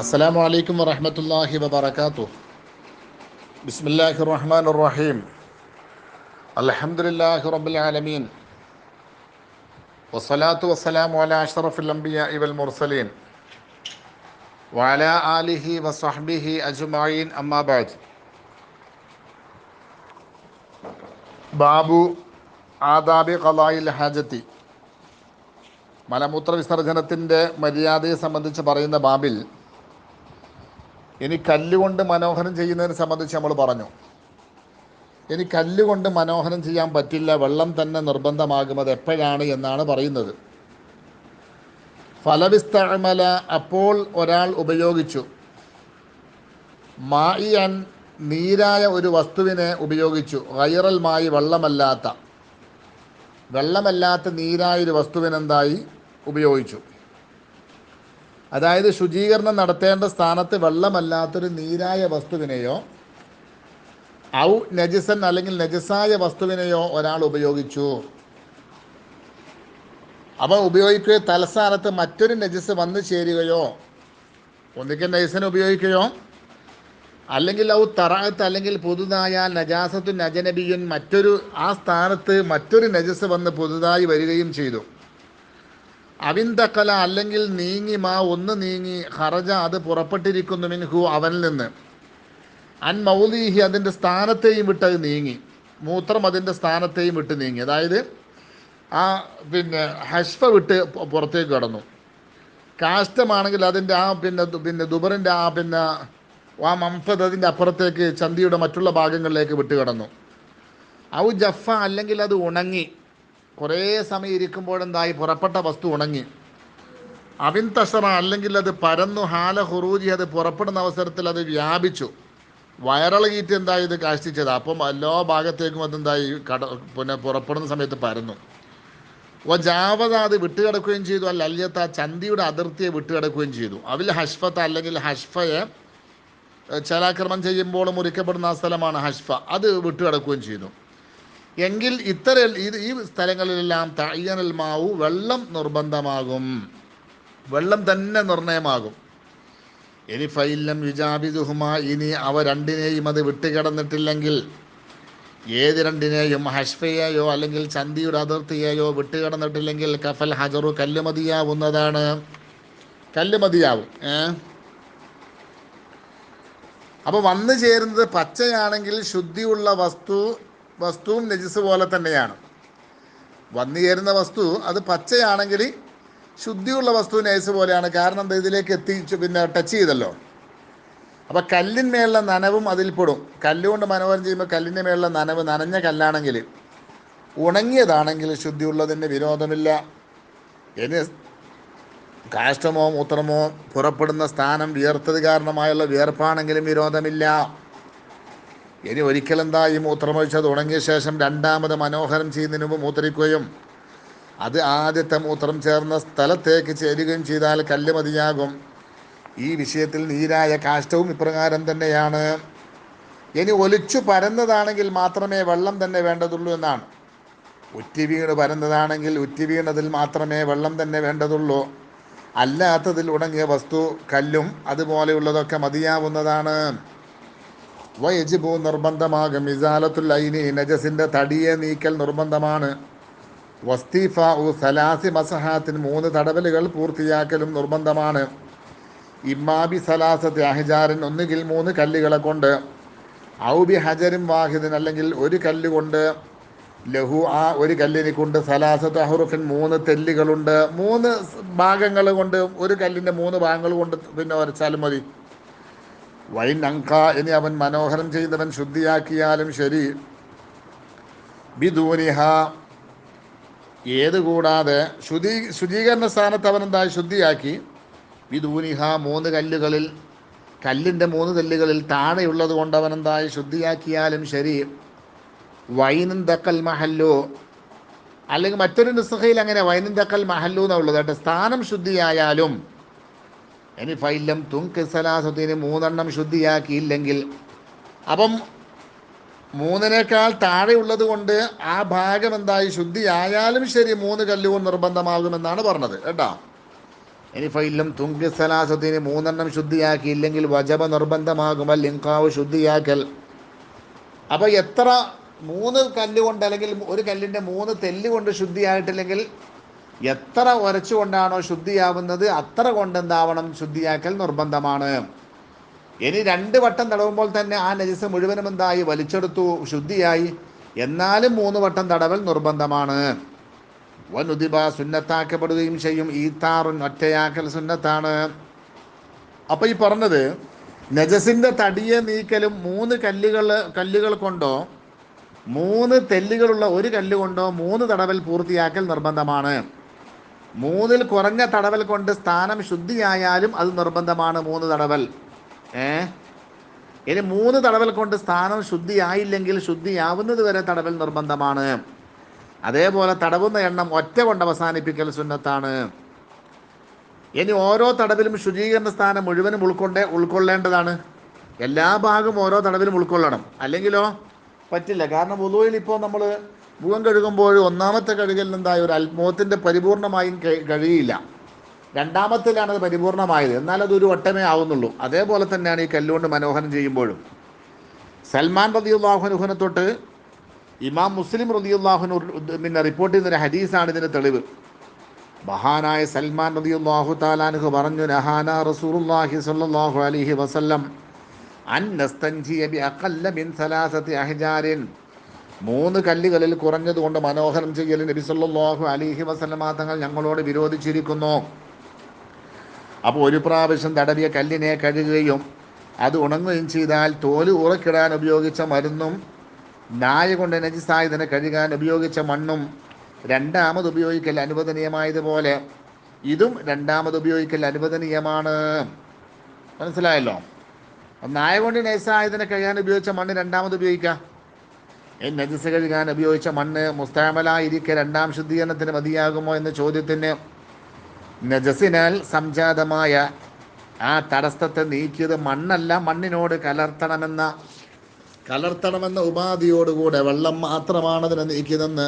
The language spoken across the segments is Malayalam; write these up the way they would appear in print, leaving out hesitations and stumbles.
അസ്സലാമു അലൈക്കും വറഹ്മത്തുള്ളാഹി വബറകാതുഹു. ബിസ്മില്ലാഹിർ റഹ്മാനിർ റഹീം. അൽഹംദുലില്ലാഹി റബ്ബിൽ ആലമീൻ. വസ്സലാത്തു വസ്സലാമു അലാ അഷ്റഫിൽ അംബിയാഇ വൽ മുർസലീൻ വഅലാ ആലിഹി വസ്വഹ്ബിഹി അജ്മഈൻ. അമ്മാ ബഅദ്. ബാബു ആദാബി ഖളാഇൽ ഹാജത്തി. മലമൂത്ര വിസർജനത്തിൻ്റെ മര്യാദയെ സംബന്ധിച്ച് പറയുന്ന ബാബിൽ ഇനി കല്ലുകൊണ്ട് മനോഹരം ചെയ്യുന്നതിനെ സംബന്ധിച്ച് നമ്മൾ പറഞ്ഞു. ഇനി കല്ലുകൊണ്ട് മനോഹരം ചെയ്യാൻ പറ്റില്ല, വെള്ളം തന്നെ നിർബന്ധമാകും. അത് എപ്പോഴാണ് എന്നാണ് പറയുന്നത്. ഫലവിസ്തഅമല, അപ്പോൾ ഒരാൾ ഉപയോഗിച്ചു, മായിയൻ, നീരായ ഒരു വസ്തുവിനെ ഉപയോഗിച്ചു, ഗൈറൽ മായി, വെള്ളമല്ലാത്ത നീരായൊരു വസ്തുവിനെന്തായി ഉപയോഗിച്ചു. അതായത് ശുചീകരണം നടത്തേണ്ട സ്ഥാനത്ത് വെള്ളമല്ലാത്തൊരു നീരായ വസ്തുവിനെയോ ഔ നജിസൻ, അല്ലെങ്കിൽ നജസായ വസ്തുവിനെയോ ഒരാൾ ഉപയോഗിച്ചു. അപ്പോൾ ഉപയോഗിക്കുകയോ തലസ്ഥാനത്ത് മറ്റൊരു നജസ് വന്നു ചേരുകയോ, ഒന്നിക്കൽ നജസിനെ ഉപയോഗിക്കുകയോ, അല്ലെങ്കിൽ ഔ തറാത്ത്, അല്ലെങ്കിൽ പുതുതായ നജാസത്തു നജനബിയുൻ, ആ സ്ഥാനത്ത് മറ്റൊരു നജസ് വന്ന് പുതുതായി വരികയും ചെയ്തു. അവിന്തക്കല, അല്ലെങ്കിൽ നീങ്ങി, ഒന്ന് നീങ്ങി, ഖറജ, അത് പുറപ്പെട്ടിരിക്കുന്നു, മിൻഹു, അവനിൽ നിന്ന്, അൻ മൗലിഹി, അതിൻ്റെ സ്ഥാനത്തെയും വിട്ടത് നീങ്ങി, മൂത്രം അതിൻ്റെ സ്ഥാനത്തെയും വിട്ട് നീങ്ങി. അതായത് ഹഷ്ഫ വിട്ട് പുറത്തേക്ക് കടന്നു. കാഷ്ടമാണെങ്കിൽ അതിൻ്റെ ദുബറിൻ്റെ മംഫദ് അതിൻ്റെ അപ്പുറത്തേക്ക്, ചന്തിയുടെ മറ്റുള്ള ഭാഗങ്ങളിലേക്ക് വിട്ട് കടന്നു. ഔ ജഫ, അല്ലെങ്കിൽ അത് ഉണങ്ങി, കുറേ സമയം ഇരിക്കുമ്പോഴെന്തായി, പുറപ്പെട്ട വസ്തു ഉണങ്ങി. അവിൻ തഷറ, അല്ലെങ്കിൽ അത് പരന്നു, ഹാല ഹുറൂജി, അത് പുറപ്പെടുന്ന അവസരത്തിൽ അത് വ്യാപിച്ചു, വയറിളകിയിട്ട് എന്തായി, ഇത് കാഷ്ടിച്ചത്. അപ്പം എല്ലാ ഭാഗത്തേക്കും അതെന്തായി പുറപ്പെടുന്ന സമയത്ത് പരന്നു. ജാവത, അത് വിട്ടുകിടക്കുകയും ചെയ്തു. അല്ല അല്യത്ത, ചന്തിയുടെ അതിർത്തിയെ വിട്ടുകിടക്കുകയും ചെയ്തു. അവിൽ ഹഷ്ഫത്ത, അല്ലെങ്കിൽ ഹഷ്ഫയെ ചലാക്രമം ചെയ്യുമ്പോൾ മുറിക്കപ്പെടുന്ന ആ സ്ഥലമാണ് ഹഷ്ഫ, അത് വിട്ടുകിടക്കുകയും ചെയ്തു. എങ്കിൽ ഈ സ്ഥലങ്ങളിലെല്ലാം തഅയ്യനൽ മാവു, വെള്ളം നിർബന്ധമാകും, വെള്ളം തന്നെ നിർണയമാകും. ഇനി ഫൈലം യുജാബിദുഹുമാ, ഇനി അവ രണ്ടിനെയും അത് വിട്ടുകിടന്നിട്ടില്ലെങ്കിൽ, ഏത് രണ്ടിനെയും, ഹഷ്ഫയെയോ അല്ലെങ്കിൽ ചന്തിയുടെ അതിർത്തിയെയോ വിട്ടുകിടന്നിട്ടില്ലെങ്കിൽ, കഫൽ ഹജറു, കല്ല് മതിയാവുന്നതാണ്, കല്ല് മതിയാവും. അപ്പോൾ വന്നു ചേരുന്നത് പച്ചയാണെങ്കിൽ ശുദ്ധിയുള്ള വസ്തുവും നജിസ് പോലെ തന്നെയാണ്. വന്നു ചേരുന്ന വസ്തു അത് പച്ചയാണെങ്കിൽ ശുദ്ധിയുള്ള വസ്തു നജിസ് പോലെയാണ്. കാരണം എന്താ, ഇതിലേക്ക് ടച്ച് ചെയ്തല്ലോ. അപ്പോൾ കല്ലിന്മേലുള്ള നനവും അതിൽപ്പെടും. കല്ലുകൊണ്ട് മനോഹരം ചെയ്യുമ്പോൾ കല്ലിൻ്റെ മേലുള്ള നനവ്, നനഞ്ഞ കല്ലാണെങ്കിൽ, ഉണങ്ങിയതാണെങ്കിൽ ശുദ്ധിയുള്ളതിന് വിരോധമില്ല. ഇനി കാഷ്ടമോ മൂത്രമോ പുറപ്പെടുന്ന സ്ഥാനം വിയർത്തത് കാരണമായുള്ള വിയർപ്പാണെങ്കിലും വിരോധമില്ല. ഇനി ഒരിക്കലെന്തായി, മൂത്രമൊഴിച്ചത് ഉണങ്ങിയ ശേഷം രണ്ടാമത് മനോഹരം ചെയ്യുന്നതിന് മുമ്പ് മൂത്രിക്കുകയും അത് ആദ്യത്തെ മൂത്രം ചേർന്ന സ്ഥലത്തേക്ക് ചേരുകയും ചെയ്താൽ കല്ല് മതിയാകും. ഈ വിഷയത്തിൽ നീരായ കാഷ്ടവും ഇപ്രകാരം തന്നെയാണ്. ഇനി ഒലിച്ചു പരന്നതാണെങ്കിൽ മാത്രമേ വെള്ളം തന്നെ വേണ്ടതുള്ളൂ എന്നാണ്. ഉറ്റി വീണ് പരന്നതാണെങ്കിൽ ഉറ്റി വീണതിൽ മാത്രമേ വെള്ളം തന്നെ വേണ്ടതുള്ളൂ. അല്ലാത്തതിൽ ഉണങ്ങിയ വസ്തു, കല്ലും അതുപോലെയുള്ളതൊക്കെ മതിയാവുന്നതാണ്. വയജിബു, നിർബന്ധമാകും, ഇസാലത്തുൽ ഐനി, നജസിൻ്റെ തടിയെ നീക്കൽ നിർബന്ധമാണ്. വസ്തീഫാഉ സലാസി മസഹാത്തിന്, 3 തടവലുകൾ പൂർത്തിയാക്കലും നിർബന്ധമാണ്. ഇമ്മാബി സലാസത്തി അഹ്ജാരിൻ, ഒന്നുകിൽ 3 കല്ലുകളെ കൊണ്ട്, ഔബി ഹജറിൻ വാഹിദിൻ, അല്ലെങ്കിൽ ഒരു കല്ലുകൊണ്ട്, ലഹു, ആ ഒരു കല്ലിനെ കൊണ്ട്, സലാസത്ത് അഹ്റുഫിൻ, 3 തെല്ലുകളുണ്ട്. 3 ഭാഗങ്ങൾ കൊണ്ട്, ഒരു കല്ലിൻ്റെ 3 ഭാഗങ്ങൾ കൊണ്ട് വരച്ചാലും മതി. വൈൻ അങ്ക, ഇനി അവൻ മനോഹരം ചെയ്തവൻ ശുദ്ധിയാക്കിയാലും ശരി, ബിദൂനിഹ, ഏത് കൂടാതെ, ശുചീകരണ സ്ഥാനത്ത് അവൻ എന്തായി ശുദ്ധിയാക്കി, ബിദൂനിഹ, 3 കല്ലുകളിൽ, കല്ലിൻ്റെ 3 തെല്ലുകളിൽ താഴെയുള്ളത് കൊണ്ട് അവൻ എന്തായി ശുദ്ധിയാക്കിയാലും ശരി. വൈനും ദക്കൽ മഹല്ലു, അല്ലെങ്കിൽ മറ്റൊരു നുസ്ഖയിൽ അങ്ങനെ വൈനും ദക്കൽ മഹല്ലു എന്നുള്ളത് കേട്ടോ, സ്ഥാനം ശുദ്ധിയായാലും. ഇനി ഫൈലം തുങ്ക് സലാസത്തിന് 3 ശുദ്ധിയാക്കിയില്ലെങ്കിൽ, അപ്പം 3 താഴെയുള്ളത് കൊണ്ട് ആ ഭാഗം എന്തായി ശുദ്ധിയായാലും ശരി 3 കല്ലുകൊണ്ട് നിർബന്ധമാകുമെന്നാണ് പറഞ്ഞത് കേട്ടോ. ഇനി ഫൈലും തുങ്കി സലാസത്തിന് മൂന്നെണ്ണം ശുദ്ധിയാക്കിയില്ലെങ്കിൽ വജബ നിർബന്ധമാകുമൽ ലിങ്കാവ് ശുദ്ധിയാക്കൽ. അപ്പോൾ എത്ര മൂന്ന് കല്ല് കൊണ്ട് അല്ലെങ്കിൽ ഒരു കല്ലിൻ്റെ മൂന്ന് തെല്ല് കൊണ്ട് ശുദ്ധിയായിട്ടില്ലെങ്കിൽ എത്ര ഉരച്ചുകൊണ്ടാണോ ശുദ്ധിയാവുന്നത് അത്ര കൊണ്ട് എന്താവണം ശുദ്ധിയാക്കൽ നിർബന്ധമാണ്. ഇനി 2 വട്ടം തടവുമ്പോൾ തന്നെ ആ നജിസ് മുഴുവനും എന്തായി വലിച്ചെടുത്തു ശുദ്ധിയായി, എന്നാലും 3 വട്ടം തടവൽ നിർബന്ധമാണ്. വനുദിബ സുന്നത്താക്കപ്പെടുകയും ചെയ്യും. ഈത്താറുൻ ഒറ്റയാക്കൽ സുന്നത്താണ്. അപ്പോൾ ഈ പറഞ്ഞത് നജസിൻ്റെ തടിയെ നീക്കലും 3 കല്ലുകൾ കൊണ്ടോ 3 തെല്ലുകളുള്ള ഒരു കല്ല് കൊണ്ടോ 3 തടവൽ പൂർത്തിയാക്കൽ നിർബന്ധമാണ്. 3-ൽ കുറഞ്ഞ തടവൽ കൊണ്ട് സ്ഥാനം ശുദ്ധിയായാലും അത് നിർബന്ധമാണ് 3 തടവൽ. ഇനി 3 തടവൽ കൊണ്ട് സ്ഥാനം ശുദ്ധിയായില്ലെങ്കിൽ ശുദ്ധിയാവുന്നത് വരെ തടവൽ നിർബന്ധമാണ്. അതേപോലെ തടവുന്ന എണ്ണം ഒറ്റ കൊണ്ട് അവസാനിപ്പിക്കൽ സുന്നത്താണ്. ഇനി ഓരോ തടവിലും ശുചീകരണ സ്ഥാനം മുഴുവനും ഉൾക്കൊള്ളേണ്ടതാണ്. എല്ലാ ഭാഗവും ഓരോ തടവിലും ഉൾക്കൊള്ളണം, അല്ലെങ്കിലോ പറ്റില്ല. കാരണം വുളൂയിൽ ഇപ്പോൾ നമ്മൾ മുഖം കഴുകുമ്പോൾ ഒന്നാമത്തെ കഴുകലിൽ എന്തായി ഒരു മുഖത്തിൻ്റെ പരിപൂർണമായും കഴിയില്ല, രണ്ടാമത്തിലാണത് പരിപൂർണമായത്, എന്നാൽ അതൊരു വട്ടമേ ആവുന്നുള്ളൂ. അതേപോലെ തന്നെയാണ് ഈ കല്ലുകൊണ്ട് മനോഹരം ചെയ്യുമ്പോഴും. സൽമാൻ റളിയല്ലാഹു അൻഹുവിനെ തൊട്ട് ഇമാം മുസ്ലിം റളിയല്ലാഹു അൻഹു പിന്നെ റിപ്പോർട്ട് ചെയ്യുന്നൊരു ഹദീസാണ് ഇതിന് തെളിവ്. മഹാനായ സൽമാൻ റളിയല്ലാഹു തആല അൻഹു പറഞ്ഞു, നഹാന റസൂലുള്ളാഹി സ്വല്ലല്ലാഹു അലൈഹി വസല്ലം അൻ നസ്തൻജിയ ബി അഖല്ല മിൻ 3 അഹ്ജാരിൻ. 3 കല്ലുകളിൽ കുറഞ്ഞതുകൊണ്ട് മനോഹരം ചെയ്യൽ നബി സല്ലല്ലാഹു അലൈഹി വസല്ലം തങ്ങൾ ഞങ്ങളോട് വിരോധിച്ചിരിക്കുന്നു. അപ്പോൾ ഒരു പ്രാവശ്യം തടവിയ കല്ലിനെ കഴുകുകയും അത് ഉണങ്ങുകയും ചെയ്താൽ തോല് ഉറക്കിടാൻ ഉപയോഗിച്ച മരുന്നും നായ കൊണ്ട് നജിസായതിനെ കഴുകാൻ ഉപയോഗിച്ച മണ്ണും രണ്ടാമത് ഉപയോഗിക്കൽ അനുവദനീയമായതുപോലെ ഇതും രണ്ടാമത് ഉപയോഗിക്കൽ അനുവദനീയമാണ്. മനസ്സിലായല്ലോ? നായ കൊണ്ട് നജിസായതിനെ കഴുകാൻ ഉപയോഗിച്ച മണ്ണ് രണ്ടാമത് ഉപയോഗിക്കാം. നജിസ് കഴുകാൻ ഉപയോഗിച്ച മണ്ണ് മുസ്തഅമലായിരിക്കെ രണ്ടാം ശുദ്ധീകരണത്തിന് മതിയാകുമോ എന്ന ചോദ്യത്തിന് നജസിനാൽ സംജാതമായ ആ തടസ്സത്തെ നീക്കിയത് മണ്ണല്ല, മണ്ണിനോട് കലർത്തണമെന്ന ഉപാധിയോടുകൂടെ വെള്ളം മാത്രമാണതിനെ നീക്കിയതെന്ന്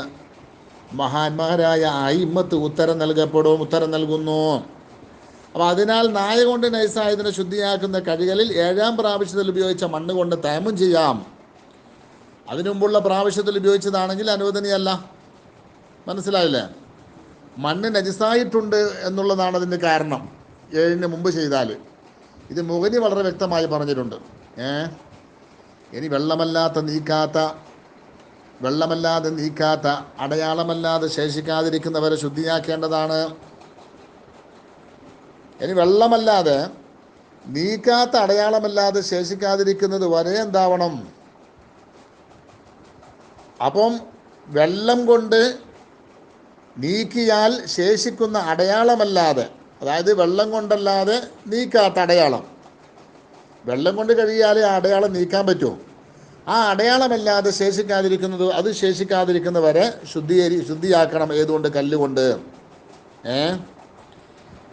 മഹാന്മാരായ അയിമ്മത്ത് ഉത്തരം നൽകുന്നു. അപ്പോൾ അതിനാൽ നായ കൊണ്ട് നൈസായതിനെ ശുദ്ധിയാക്കുന്ന കഴുകലിൽ 7-ാം പ്രാവശ്യത്തിൽ ഉപയോഗിച്ച മണ്ണ് കൊണ്ട് തയമ്മും ചെയ്യാം. അതിനു മുമ്പുള്ള പ്രാവശ്യത്തിൽ ഉപയോഗിച്ചതാണെങ്കിൽ അനുവദനീയമല്ല. മനസ്സിലായില്ലേ? മണ്ണ് നജിസായിട്ടുണ്ട് എന്നുള്ളതാണ് അതിൻ്റെ കാരണം. 7-ന് മുമ്പ് ചെയ്താൽ ഇത് മുഗനി വളരെ വ്യക്തമായി പറഞ്ഞിട്ടുണ്ട്. ഇനി വെള്ളമല്ലാതെ നീക്കാത്ത അടയാളമല്ലാതെ ശേഷിക്കാതിരിക്കുന്നവരെ ശുദ്ധിയാക്കേണ്ടതാണ്. ഇനി വെള്ളമല്ലാതെ നീക്കാത്ത അടയാളമല്ലാതെ ശേഷിക്കാതിരിക്കുന്നത് വരെ എന്താവണം? അപ്പം വെള്ളം കൊണ്ട് നീക്കിയാൽ ശേഷിക്കുന്ന അടയാളമല്ലാതെ, അതായത് വെള്ളം കൊണ്ടല്ലാതെ നീക്കാത്ത അടയാളം, വെള്ളം കൊണ്ട് കഴിയാലേ ആ അടയാളം നീക്കാൻ പറ്റുമോ? ആ അടയാളമല്ലാതെ ശേഷിക്കാതിരിക്കുന്നവരെ ശുദ്ധിയാക്കണം. ഏതുകൊണ്ട്? കല്ലുകൊണ്ട്.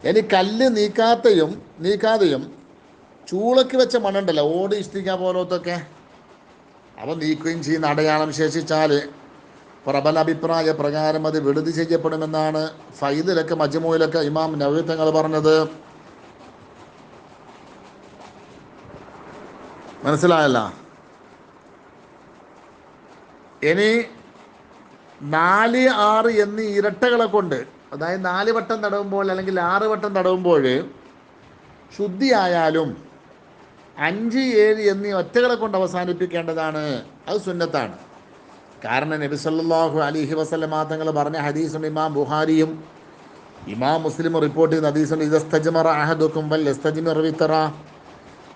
ഇനി കല്ല് നീക്കാതെയും ചൂളക്ക് വെച്ച മണ്ണുണ്ടല്ലോ, ഓട് ഇഷ്ടിക്ക പോലത്തൊക്കെ, അവ നീക്കുകയും ചെയ്യുന്ന അടയാളം ശേഷിച്ചാൽ പ്രബല അഭിപ്രായ പ്രകാരം അത് വിടുതി ചെയ്യപ്പെടുമെന്നാണ് ഫൈദിലൊക്കെ മജ്മൂഇലൊക്കെ ഇമാം നവവി തങ്ങൾ പറഞ്ഞത്. മനസ്സിലായല്ല? ഇനി 4, 6 എന്നീ ഇരട്ടകളെ കൊണ്ട്, അതായത് 4 വട്ടം തടവുമ്പോൾ അല്ലെങ്കിൽ 6 വട്ടം തടവുമ്പോൾ ശുദ്ധിയായാലും 5, 7 എന്നീ ഒറ്റകളെ കൊണ്ട് അവസാനിപ്പിക്കേണ്ടതാണ്. അത് സുന്നത്താണ്. കാരണം നബി സല്ലല്ലാഹു അലൈഹി വസല്ലം തങ്ങൾ പറഞ്ഞ ഹദീസും ഇമാം ബുഖാരിയും ഇമാം മുസ്ലിമും റിപ്പോർട്ട് ചെയ്യുന്ന ഹദീസും ഇദസ്തജ്മറ അഹദുക്കും വൽയസ്തജ്മിർ വിത്ര.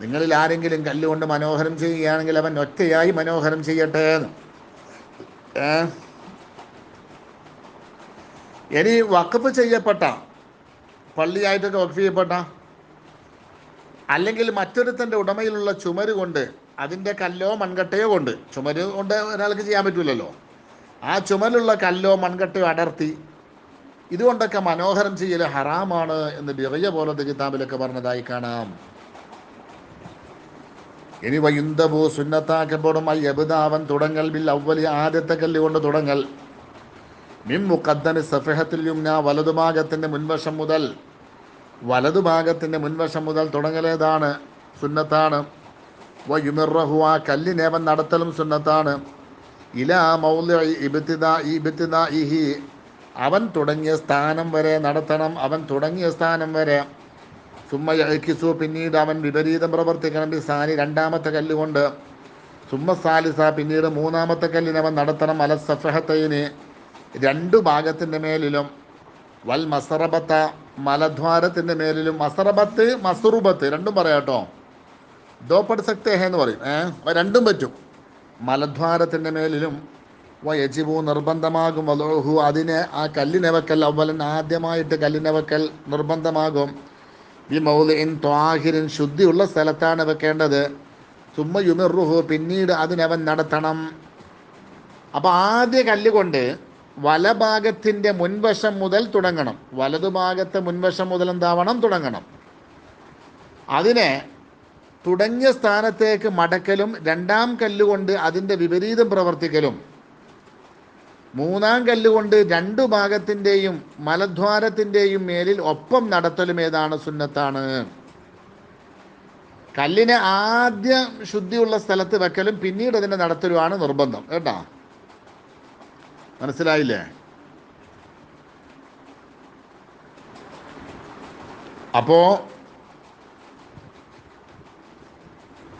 നിങ്ങളിൽ ആരെങ്കിലും കല്ലുകൊണ്ട് മനോഹരം ചെയ്യുകയാണെങ്കിൽ അവൻ ഒറ്റയായി മനോഹരം ചെയ്യട്ടെ. ഇനി വഖഫ് ചെയ്യപ്പെട്ട, പള്ളിയായിട്ടൊക്കെ വഖഫ് ചെയ്യപ്പെട്ട അല്ലെങ്കിൽ മറ്റൊരുത്തൻ്റെ ഉടമയിലുള്ള ചുമര് കൊണ്ട്, അതിൻ്റെ കല്ലോ മൺകട്ടയോ കൊണ്ട്, ചുമര് കൊണ്ട് ഒരാൾക്ക് ചെയ്യാൻ പറ്റില്ലല്ലോ, ആ ചുമലുള്ള കല്ലോ മൺകട്ടയോ അടർത്തി ഇതുകൊണ്ടൊക്കെ മനോഹരം ചെയ്യൽ ഹറാമാണ് എന്ന് ബിഗയ പോലത്തെ കിതാബിലൊക്കെ പറഞ്ഞതായി കാണാം. ഇനി വയുന്തബു സുന്നത്താക്കപ്പെടും യബ്ദാവൻ തുടങ്ങൽ ബിൽ അവ്വലി ആദ്യത്തെ കല്ല് കൊണ്ട് തുടങ്ങൽ മിൻ മുഖദ്ദമി സഫഹത്തിൽ യുംന വലതുഭാഗത്തിൻ്റെ മുൻവശം മുതൽ വലതുഭാഗത്തിൻ്റെ മുൻവശം മുതൽ തുടങ്ങലേതാണ് സുന്നത്താണ്. വയുമിറഹു ആ കല്ലിനേവൻ നടത്തലും സുന്നത്താണ്. ഇലാ മൗലിഇ ഇബ്തിദാഇഹി അവൻ തുടങ്ങിയ സ്ഥാനം വരെ നടത്തണം, അവൻ തുടങ്ങിയ സ്ഥാനം വരെ. സുമ്മ യഅ്കിസു പിന്നീട് അവൻ വിപരീതം പ്രവർത്തിക്കണം. ബിസാനി രണ്ടാമത്തെ കല്ലുകൊണ്ട്. സുമ്മ സാലിസ പിന്നീട് മൂന്നാമത്തെ കല്ലിനവൻ നടത്തണം. അല സഫഹത്തൈന് രണ്ടു ഭാഗത്തിൻ്റെ മേലിലും. വൽ മസറബത്ത മലദ്വാരത്തിൻ്റെ മേലിലും. മസറബത്ത് മസുറുബത്ത് രണ്ടും പറയാം കേട്ടോ. ദോ പഠ് സക്തേ ഹേ എന്ന് പറയും, രണ്ടും പറ്റും. മലദ്വാരത്തിൻ്റെ മേലിലും. വയജിബു നിർബന്ധമാകും. വദഉഹു അതിനെ ആ കല്ലിനെ വെക്കൽ അവലൻ ആദ്യമായിട്ട് കല്ലിനെ വെക്കൽ നിർബന്ധമാകും. ബി മൗലിഇൻ ത്വാഹിരിൻ ശുദ്ധിയുള്ള സ്ഥലത്താണ് വെക്കേണ്ടത്. സുമ്മ യുമിറുഹു പിന്നീട് അതിനവൻ നടത്തണം. അപ്പോൾ ആദ്യ കല്ലുകൊണ്ട് വലഭാഗത്തിൻ്റെ മുൻവശം മുതൽ തുടങ്ങണം. വലതുഭാഗത്തെ മുൻവശം മുതൽ എന്താവണം? തുടങ്ങണം. അതിനെ തുടങ്ങിയ സ്ഥാനത്തേക്ക് മടക്കലും രണ്ടാം കല്ലുകൊണ്ട് അതിൻ്റെ വിപരീതം പ്രവർത്തിക്കലും. മൂന്നാം കല്ലുകൊണ്ട് രണ്ടു ഭാഗത്തിൻ്റെയും മലദ്വാരത്തിൻ്റെയും മേലിൽ ഒപ്പം നടത്തലും ഏതാണ്? സുന്നത്താണ്. കല്ലിനെ ആദ്യം ശുദ്ധിയുള്ള സ്ഥലത്ത് വെക്കലും പിന്നീട് അതിൻ്റെ നടത്തലുമാണ് നിർബന്ധം കേട്ടോ. മനസ്സിലായില്ലേ? അപ്പോൾ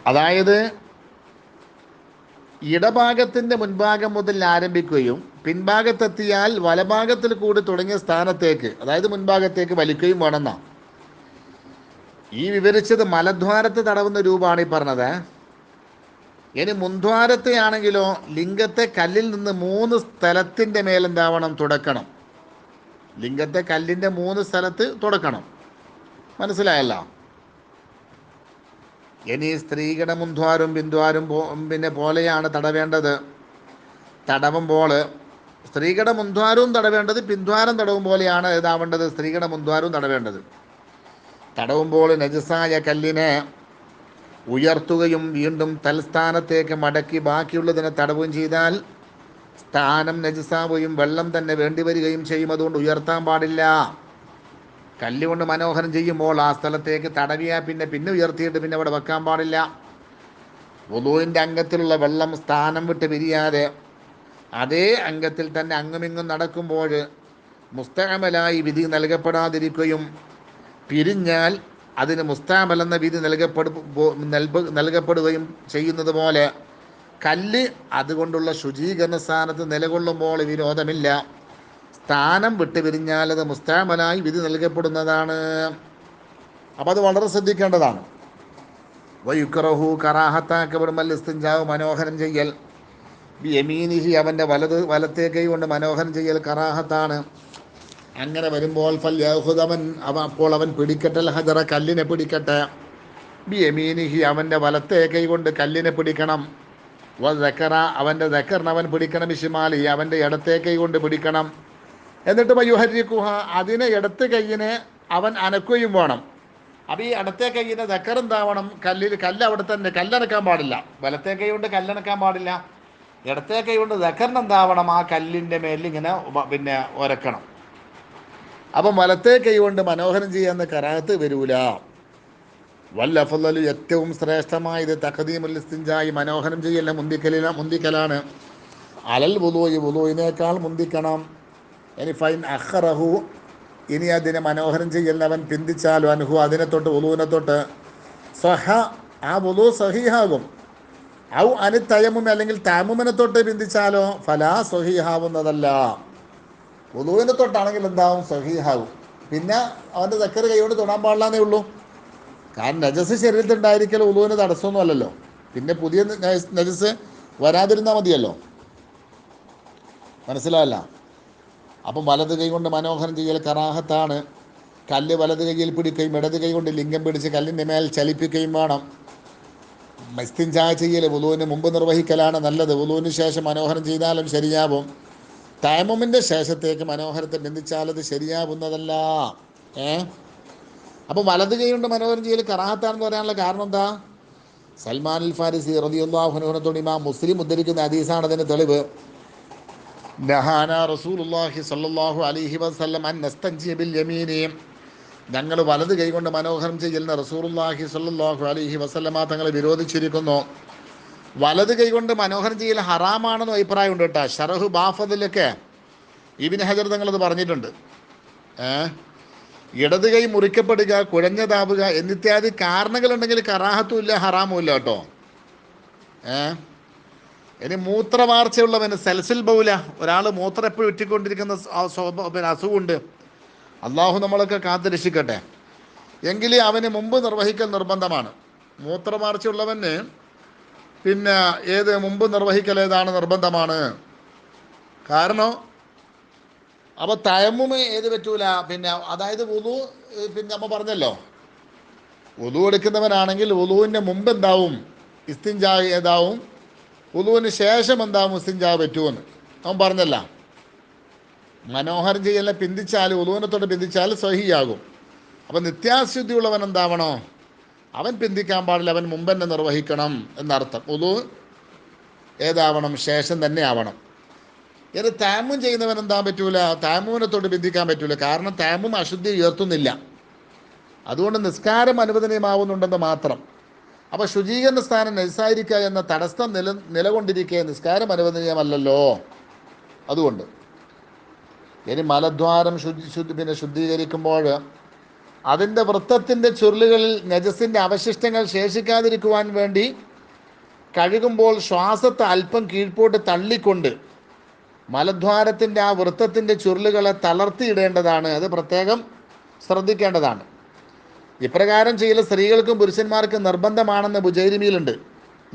അതായത് ഇടഭാഗത്തിൻ്റെ മുൻഭാഗം മുതൽ ആരംഭിക്കുകയും പിൻഭാഗത്തെത്തിയാൽ വലഭാഗത്തിൽ കൂടി തുടങ്ങിയ സ്ഥാനത്തേക്ക്, അതായത് മുൻഭാഗത്തേക്ക് വലിക്കുകയും വേണമെന്നാ ഈ വിവരിച്ചത്. മലദ്വാരത്തെ തടവുന്ന രൂപമാണ് ഈ പറഞ്ഞത്. ഇനി മുൻദ്വാരത്തെ ആണെങ്കിലോ ലിംഗത്തെ കല്ലിൽ നിന്ന് 3 സ്ഥലത്തിൻ്റെ മേലെന്താവണം? തുടക്കണം. ലിംഗത്തെ കല്ലിൻ്റെ 3 സ്ഥലത്ത് തുടക്കണം. മനസ്സിലായല്ലോ? ഇനി സ്ത്രീകളുടെ മുൻദ്വാരും പിൻദ്വാരും പിന്നെ പോലെയാണ് തടവേണ്ടത്. തടവുമ്പോൾ സ്ത്രീകളുടെ മുൻദ്വാരവും തടവേണ്ടത് പിൻദ്വാരം തടവും പോലെയാണ് ഇതാവേണ്ടത്. സ്ത്രീകളുടെ മുൻദ്വാരവും തടവേണ്ടത്. തടവുമ്പോൾ നജസായ കല്ലിനെ ഉയർത്തുകയും വീണ്ടും തൽസ്ഥാനത്തേക്ക് മടക്കി ബാക്കിയുള്ളതിനെ തടവുകയും ചെയ്താൽ സ്ഥാനം നജസാവുകയും വെള്ളം തന്നെ വേണ്ടി വരികയും ചെയ്യും. അതുകൊണ്ട് ഉയർത്താൻ പാടില്ല. കല്ലുകൊണ്ട് മനോഹരം ചെയ്യുമ്പോൾ ആ സ്ഥലത്തേക്ക് തടവിയാൽ പിന്നെ ഉയർത്തിയിട്ട് പിന്നെ അവിടെ വെക്കാൻ പാടില്ല. വുളൂഇൻ്റെ അംഗത്തിലുള്ള വെള്ളം സ്ഥാനം വിട്ട് പിരിയാതെ അതേ അംഗത്തിൽ തന്നെ അങ്ങുമിങ്ങും നടക്കുമ്പോൾ മുസ്തഅമലായി വിധി നൽകപ്പെടാതിരിക്കുകയും പിരിഞ്ഞാൽ അതിന് മുസ്തഅമൽ എന്ന വിധി നൽകപ്പെടുകയും ചെയ്യുന്നത് പോലെ കല്ല് അതുകൊണ്ടുള്ള ശുചീകരണ സ്ഥാനത്ത് നിലകൊള്ളുമ്പോൾ വിരോധമില്ല. സ്ഥാനം വിട്ട് പിരിഞ്ഞാൽ അത് മുസ്തഅമലായി വിധി നൽകപ്പെടുന്നതാണ്. അപ്പോൾ അത് വളരെ ശ്രദ്ധിക്കേണ്ടതാണ്. വയുക്റഹു കറാഹത്താക്കപ്പെടുമ്പോൾ ഇസ്തിൻജാവ് മനോഹരം ചെയ്യൽ. യമീനിഹി അവൻ്റെ വലത്തേ കൈ കൊണ്ട് മനോഹരം ചെയ്യൽ കറാഹത്താണ്. അങ്ങനെ വരുമ്പോൾ അപ്പോൾ അവൻ പിടിക്കട്ടെ ഹജറ കല്ലിനെ പിടിക്കട്ടെ. ബി യമീനിഹി അവൻ്റെ വലത്തേ കൈ കൊണ്ട് കല്ലിനെ പിടിക്കണം. വദക്കറ അവൻ്റെ ദക്കറിന് അവൻ പിടിക്കണം. ഇഷിമാലി അവൻ്റെ ഇടത്തേ കൈ കൊണ്ട് പിടിക്കണം. എന്നിട്ട് വയുഹരിക്കുഹ അതിനെ ഇടത്ത് കൈയിനെ അവൻ അനക്കുകയും വേണം. അപ്പോൾ ഈ ഇടത്തേ കൈയിനെ ദക്കർ എന്താവണം? കല്ല് അവിടെ തന്നെ, കല്ലനക്കാൻ പാടില്ല. വലത്തേ കൈ കൊണ്ട് കല്ലനക്കാൻ പാടില്ല. ഇടത്തേ കൈ കൊണ്ട് ദക്കറിന് എന്താവണം? ആ കല്ലിൻ്റെ മേലിൽ ഇങ്ങനെ പിന്നെ ഉരക്കണം. അപ്പം വലത്തേ കൈ കൊണ്ട് മനോഹരം ചെയ്യാവുന്ന കറാഹത്ത് വരൂല. വല്ലഫലു ഏറ്റവും ശ്രേഷ്ഠമായത് തഖദീമുൽ ഇസ്തിൻജായി മനോഹരം ചെയ്യൽ മുന്തിക്കലാണ്. അലൽ വുളൂഇ വുളൂഇനേക്കാൾ മുന്തിക്കണം. ഇനി ഫൈൻ അഖറഹു ഇനി അതിനെ മനോഹരം ചെയ്യൽ അവൻ പിന്തിച്ചാലോ അൻഹു അതിനെ തൊട്ട് വുളൂനെ തൊട്ട് സഹ ആ വുളൂ സഹീഹാകും. ഔ അനി തയമ്മും അല്ലെങ്കിൽ തയമ്മുമിനെ തൊട്ട് പിന്തിച്ചാലോ ഫലാ സഹീഹാവുന്നതല്ല. വുളൂവിനെ തൊട്ടാണെങ്കിൽ എന്താവും? സഹീഹാവും. പിന്നെ അവൻ്റെ ദക്കർ കൈകൊണ്ട് തൊടാൻ പാടില്ലെന്നേ ഉള്ളൂ. കാരണം നജസ് ശരീരത്തിൽ ഉണ്ടായിരിക്കൽ വുളൂവിന് തടസ്സമൊന്നും അല്ലല്ലോ. പിന്നെ പുതിയ നജസ് വരാതിരുന്നാൽ മതിയല്ലോ. മനസ്സിലായല്ല? അപ്പം വലത് കൈ കൊണ്ട് മനോഹരം ചെയ്യൽ കറാഹത്താണ്. കല്ല് വലത് കൈയിൽ പിടിക്കുകയും ഇടത് കൈ കൊണ്ട് ലിംഗം പിടിച്ച് കല്ലിൻ്റെ മേൽ ചലിപ്പിക്കുകയും വേണം. ഇസ്തിൻജാ ചെയ്യൽ വുളൂവിന് മുമ്പ് നിർവഹിക്കലാണ് നല്ലത്. വുളൂവിന് ശേഷം മനോഹരം ചെയ്താലും ശരിയാവും. തയമ്മുമിൻ്റെ ശേഷത്തേക്ക് മനോഹരത്തെ ബന്ധിച്ചാലത് ശരിയാവുന്നതല്ല. അപ്പോൾ വലത് കൈ കൊണ്ട് മനോഹരം ചെയ്യൽ കറാഹത്താണെന്ന് പറയാനുള്ള കാരണം എന്താ? സൽമാൻ അൽ ഫാരിസി റളിയല്ലാഹു അൻഹുവിനോട് ഇമാം മുസ്ലിം ഉദ്ധരിക്കുന്ന ഹദീസാണ് അതിന് തെളിവ്. നഹാന റസൂലുള്ളാഹി സ്വല്ലല്ലാഹു അലൈഹി വസല്ലം അൻ നസ്തൻജിയ ബിൽ യമീനി ഞങ്ങൾ വലത് കൈകൊണ്ട് മനോഹരം ചെയ്യുന്ന റസൂലുള്ളാഹി സ്വല്ലല്ലാഹു അലൈഹി വസല്ലമ തങ്ങളെ വിരോധിച്ചിരിക്കുന്നു. വലത് കൈകൊണ്ട് മനോഹരം ചെയ്യൽ ഹറാമാണെന്ന് അഭിപ്രായമുണ്ട് കേട്ടോ. ഷറഹു ബാഫദിലൊക്കെ ഇബ്നു ഹജർ തങ്ങളത് പറഞ്ഞിട്ടുണ്ട്. ഇടത് കൈ മുറിക്കപ്പെടുക, കുഴഞ്ഞതാവുക എന്നിത്യാദി കാരണങ്ങളുണ്ടെങ്കിൽ കറാഹത്തും ഇല്ല ഹറാമും ഇല്ല കേട്ടോ. ഇനി മൂത്രവാർച്ചയുള്ളവന് സൽസുൽ ബൗല, ഒരാൾ മൂത്രം എപ്പോഴും ഇറ്റിക്കൊണ്ടിരിക്കുന്ന പിന്നെ അസുഖമുണ്ട്, അള്ളാഹു നമ്മളൊക്കെ കാത്തു രക്ഷിക്കട്ടെ, എങ്കിൽ അവന് മുമ്പ് നിർവഹിക്കൽ നിർബന്ധമാണ്. മൂത്രവാർച്ചയുള്ളവന് പിന്നെ മുമ്പ് നിർവഹിക്കൽ ഏതാണ് നിർബന്ധമാണ്. കാരണം അപ്പോൾ തയമ്മുമ് പറ്റൂല. പിന്നെ അതായത് വുളു, പിന്നെ നമ്മൾ പറഞ്ഞല്ലോ വുളു എടുക്കുന്നവനാണെങ്കിൽ വുളുവിൻ്റെ മുമ്പ് എന്താവും ഇസ്തിൻജാ ഏതാവും, വുളുവിന് ശേഷം എന്താവും ഇസ്തിൻജാ പറ്റുമെന്ന് അവൻ പറഞ്ഞല്ല. മനോഹരം ചെയ്യലിനെ പിന്തിച്ചാൽ, വുളുവിനത്തോട് പിന്തിച്ചാൽ സ്വഹിയാകും. അപ്പം നിത്യാശുദ്ധിയുള്ളവൻ എന്താവണോ, അവൻ പിന്തിക്കാൻ പാടില്ല, അവൻ മുമ്പ് തന്നെ നിർവഹിക്കണം എന്നർത്ഥം. വുളു ഏതാവണം, ശേഷം തന്നെ ആവണം. ഇത് തയമ്മും ചെയ്യുന്നവൻ എന്താ പറ്റൂല, തയമ്മുവിനത്തോട് ബന്ധിക്കാൻ പറ്റൂല. കാരണം തയമ്മും അശുദ്ധി ഉയർത്തുന്നില്ല, അതുകൊണ്ട് നിസ്കാരം അനുവദനീയമാവുന്നുണ്ടെന്ന് മാത്രം. അപ്പോൾ ശുചീകരണ സ്ഥാനം നജസായിരിക്കുക എന്ന തടസ്സം നിലകൊണ്ടിരിക്കെ നിസ്കാരം അനുവദനീയമല്ലല്ലോ. അതുകൊണ്ട് ഇനി മലദ്വാരം ശുദ്ധീകരിക്കുമ്പോൾ അതിൻ്റെ വൃത്തത്തിൻ്റെ ചുരുളുകളിൽ നജസിൻ്റെ അവശിഷ്ടങ്ങൾ ശേഷിക്കാതിരിക്കുവാൻ വേണ്ടി കഴുകുമ്പോൾ ശ്വാസത്തെ അല്പം കീഴ്പോട്ട് തള്ളിക്കൊണ്ട് മലദ്വാരത്തിൻ്റെ ആ വൃത്തത്തിൻ്റെ ചുരുളുകളെ തളർത്തിയിടേണ്ടതാണ്. അത് പ്രത്യേകം ശ്രദ്ധിക്കേണ്ടതാണ്. ഇപ്രകാരം ചെയ്യൽ സ്ത്രീകൾക്കും പുരുഷന്മാർക്കും നിർബന്ധമാണെന്ന് ബുജൈരിമിയിലുണ്ട്.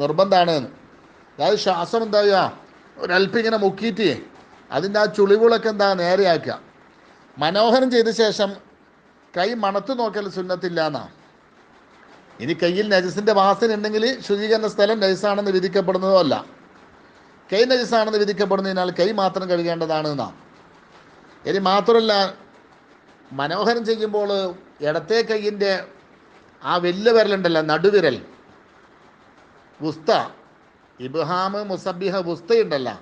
നിർബന്ധമാണ് എന്ന്. അതായത് ശ്വാസം എന്താ ചെയ്യുക, ഒരൽപ്പം ഇങ്ങനെ മുക്കിയിട്ട് അതിൻ്റെ ആ ചുളിവുകളൊക്കെ എന്താ നേരെയാക്കുക. മനോഹരം ചെയ്ത ശേഷം കൈ മണത്ത് നോക്കൽ സുന്നത്തില്ല എന്നാണ്. ഇനി കയ്യിൽ നജസിൻ്റെ വാസന ഉണ്ടെങ്കിൽ ശുചീകരണ സ്ഥലം നജസാണെന്ന് വിധിക്കപ്പെടുന്നതോ അല്ല. കൈ നജസാണെന്ന് വിധിക്കപ്പെടുന്നതിനാൽ കൈ മാത്രം കഴുകേണ്ടതാണ് എന്നാണ്. ഇനി മാത്രമല്ല, മനോഹരം ചെയ്യുമ്പോൾ ഇടത്തെ കൈയിൻ്റെ ആ വലിയ വിരലുണ്ടല്ലോ, നടുവിരൽ, വുസ്ത, ഇബ്ഹാമ് മുസബിഹ വുസ്തയുണ്ടല്ലോ,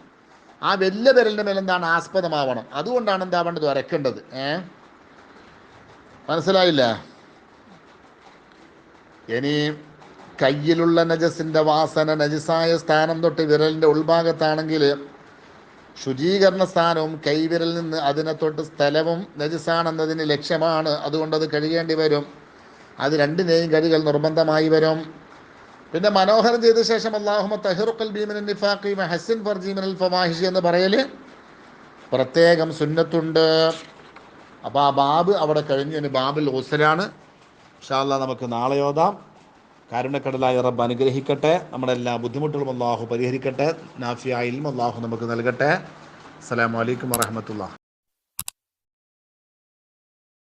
ആ വലിയ വിരലിൻ്റെ മേലെന്താണ് ആസ്പദമാവണം. അതുകൊണ്ടാണ് എന്താവേണ്ടത്, വരയ്ക്കേണ്ടത്. മനസ്സിലായില്ല? ഇനി കയ്യിലുള്ള നജസിൻ്റെ വാസന നജസായ സ്ഥാനം തൊട്ട് വിരലിൻ്റെ ഉൾഭാഗത്താണെങ്കിൽ ശുചീകരണ സ്ഥാനവും കൈവിരലിൽ നിന്ന് അതിനെ തൊട്ട് സ്ഥലവും നജസാണെന്നതിന് ലക്ഷ്യമാണ്. അതുകൊണ്ടത് കഴുകേണ്ടി വരും. അത് രണ്ടിനെയും കഴുകൽ നിർബന്ധമായി വരും. പിന്നെ മനോഹരം ചെയ്ത ശേഷം അല്ലാഹുമ്മ തഹിറു ഖൽബി മിനൻ നിഫാഖി വഹസ്സിൻ ഫർജി മിനൽ ഫവാഹിഷി എന്ന് പറയൽ പ്രത്യേകം സുന്നത്തുണ്ട്. അപ്പോൾ ആ ബാബ് അവിടെ കഴിഞ്ഞ് ബാബുൽ ഗുസ്ലാണ്. ഇൻഷാ അല്ലാഹ് നമുക്ക് നാളെ ഓതാം. കാരുണ്യക്കടലായ റബ്ബ് അനുഗ്രഹിക്കട്ടെ. നമ്മുടെ എല്ലാ ബുദ്ധിമുട്ടുകളും അല്ലാഹു പരിഹരിക്കട്ടെ. നാഫിയായ ഇൽമ് അല്ലാഹു നമുക്ക് നൽകട്ടെ. അസ്സലാമു അലൈക്കും വറഹ്മത്തുള്ളാഹി.